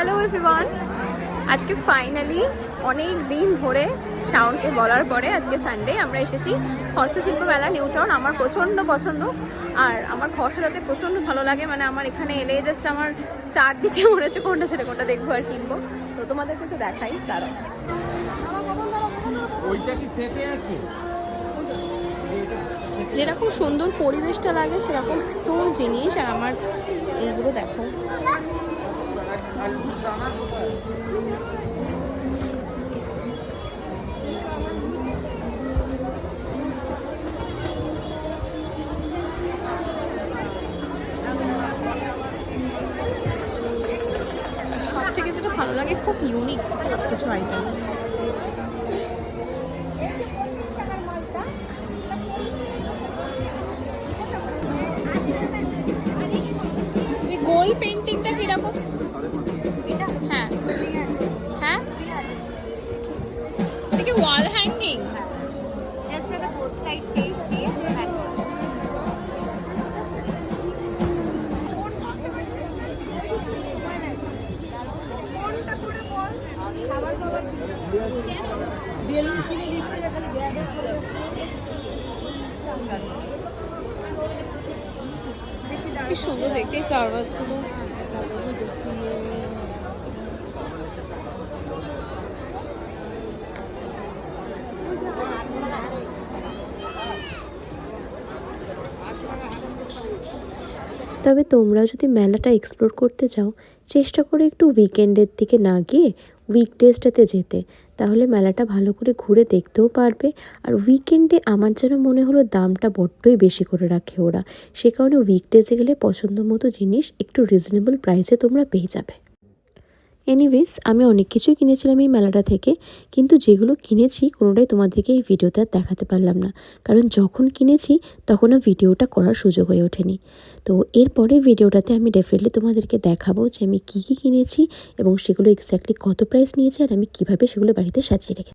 Hello everyone, আজকে finally অনেক দিন ধরে শাওনকে বলার পরে আজকে সানডে আমরা এসেছি হস্তশিল্প মেলা নিউ টাউন। আমার প্রচণ্ড পছন্দ আর আমার ঘর সাজাতে প্রচণ্ড ভালো লাগে। মানে আমার এখানে এলে জাস্ট আমার চারদিকে মনে হচ্ছে কোনটা ছেড়ে কোনটা দেখবো আর কিনবো। তো তোমাদেরকে একটু দেখাই, দাঁড়াও। যেরকম সুন্দর পরিবেশটা লাগে সেরকম তো জিনিস, আর আমার এইগুলো দেখো। সব থেকে যেটা ভালো লাগে, খুব ইউনিক কিছু আইটেম। গোল পেন্টিংটা কিরকম? হ্যাঁ হ্যাঁ, এটা কি ওয়াল হ্যাঙ্গিং? জাস্ট একটা বোথ সাইড টেপ দিয়ে হ্যাং করো। কোনটা করে বল, খাবার খাবার বেলুন কিনে দিচ্ছে খালি ব্যাগে করে। কি সুন্দর দেখতে এই ফ্লাওয়ার ভাসগুলো। তবে তোমরা যদি মেলাটা এক্সপ্লোর করতে চাও, চেষ্টা করে একটু উইকেন্ডের দিকে না গিয়ে উইকডেজটাতে যেতে, তাহলে মেলাটা ভালো করে ঘুরে দেখতেও পারবে। আর উইকেন্ডে আমার যেন মনে হলো দামটা বড্ডই বেশি করে রাখে ওরা, সে কারণে উইকডেজে গেলে পছন্দ মতো জিনিস একটু রিজনেবল প্রাইসে তোমরা পেয়ে যাবে। এনিওয়েজ, আমি অনেক কিছুই কিনেছিলাম এই মেলাটা থেকে, কিন্তু যেগুলো কিনেছি কোনোটাই তোমাদেরকে এই ভিডিওতে আর দেখাতে পারলাম না, কারণ যখন কিনেছি তখন আর ভিডিওটা করার সুযোগ হয়ে ওঠেনি। তো এরপরে ভিডিওটাতে আমি ডেফিনেটলি তোমাদেরকে দেখাবো যে আমি কী কী কিনেছি এবং সেগুলো এক্স্যাক্টলি কত প্রাইস নিয়েছে আর আমি কীভাবে সেগুলো বাড়িতে সাজিয়ে রেখেছি।